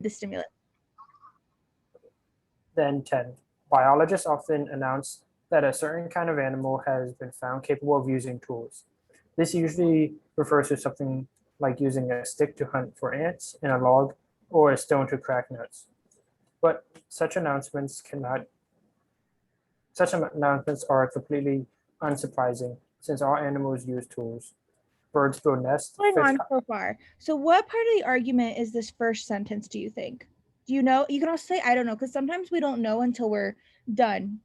the stimulus. Then 10. Biologists often announce that a certain kind of animal has been found capable of using tools. This usually refers to something like using a stick to hunt for ants in a log or a stone to crack nuts. But such announcements are completely unsurprising since all animals use tools. Birds build nests. Going on so far. So what part of the argument is this first sentence, do you think? Do you know? You can also say, I don't know, because sometimes we don't know until we're done.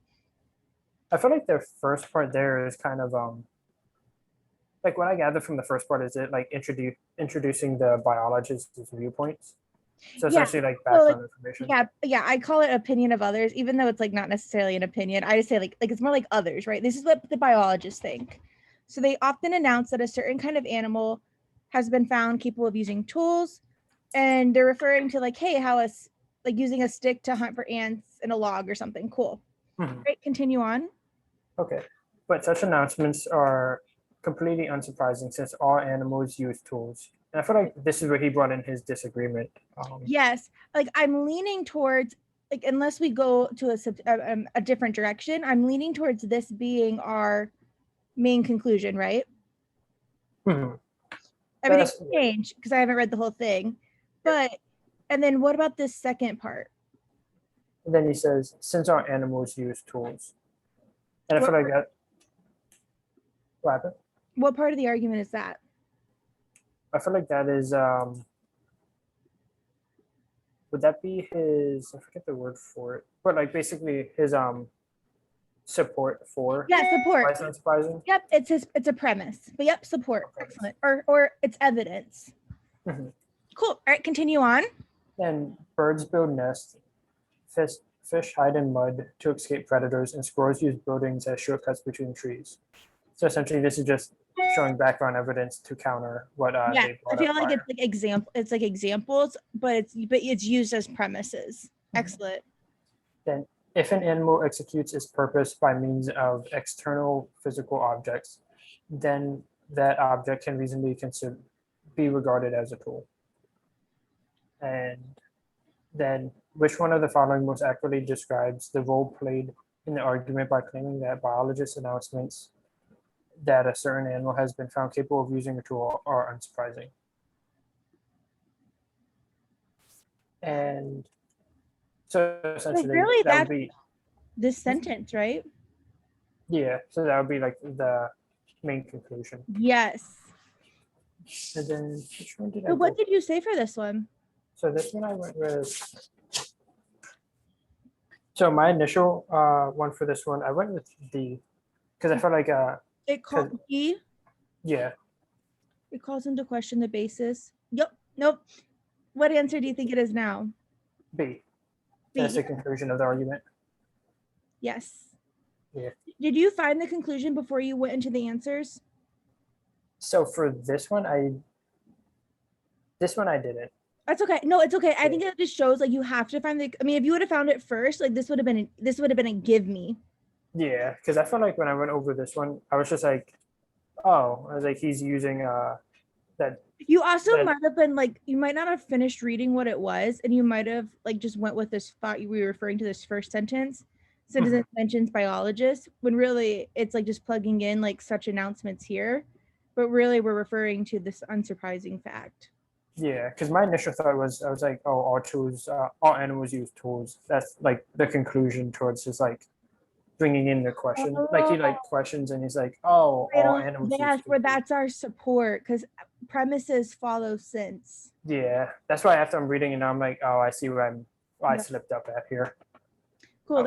I feel like the first part there is kind of like what I gather from the first part is it like introducing the biologist's viewpoints. So essentially like background information. Yeah, I call it opinion of others, even though it's like not necessarily an opinion. I just say like it's more like others, right? This is what the biologists think. So they often announce that a certain kind of animal has been found capable of using tools, and they're referring to like, hey, how us like using a stick to hunt for ants in a log or something. Cool. Right, continue on. Okay, but such announcements are completely unsurprising since all animals use tools. And I feel like this is where he brought in his disagreement. Yes, like I'm leaning towards like unless we go to a different direction, I'm leaning towards this being our main conclusion, right? Everything changed because I haven't read the whole thing. But and then what about this second part? And then he says, since our animals use tools. And I feel like that. What happened? What part of the argument is that? I feel like that is would that be his, I forget the word for it, but like basically his support for support. It's not surprising. Yep, it's a premise. But yep, support. Excellent. Or it's evidence. Cool. All right, continue on. And birds build nests, fish hide in mud to escape predators, and squirrels use buildings as shortcuts between trees. So essentially this is just showing background evidence to counter what they brought I feel up like prior. it's like examples, but it's used as premises. Excellent. Then if an animal executes its purpose by means of external physical objects, then that object can reasonably be regarded as a tool. And then which one of the following most accurately describes the role played in the argument by claiming that biologists' announcements that a certain animal has been found capable of using a tool are unsurprising? And so essentially really that would be this sentence, right? Yeah, so that would be like the main conclusion. Yes. And then which one did I what did you say for this one? So this one I went with. So my initial one for this one, I went with D, because I felt like it called D. Yeah. It calls into question the basis. Yep. Nope. What answer do you think it is now? B. That's the conclusion of the argument. Yes. Yeah. Did you find the conclusion before you went into the answers? So for this one I didn't. That's okay. No, it's okay. I think it just shows like you have to find I mean, if you would have found it first, like this would have been a give me. Yeah, because I felt like when I went over this one, I was just like, oh, I was like, he's using that. You also might have been like, you might not have finished reading what it was, and you might have like just went with this thought you were referring to this first sentence. Citizens mentions biologists, when really it's like just plugging in like such announcements here, but really we're referring to this unsurprising fact. Yeah, because my initial thought was, I was like, oh, all animals use tools. That's like the conclusion towards just like bringing in the question. Like he like questions and he's like, oh, all animals use tools. Where that's our support, because premises follow sense. Yeah, that's why after I'm reading it, I'm like, oh, I see where I slipped up at here.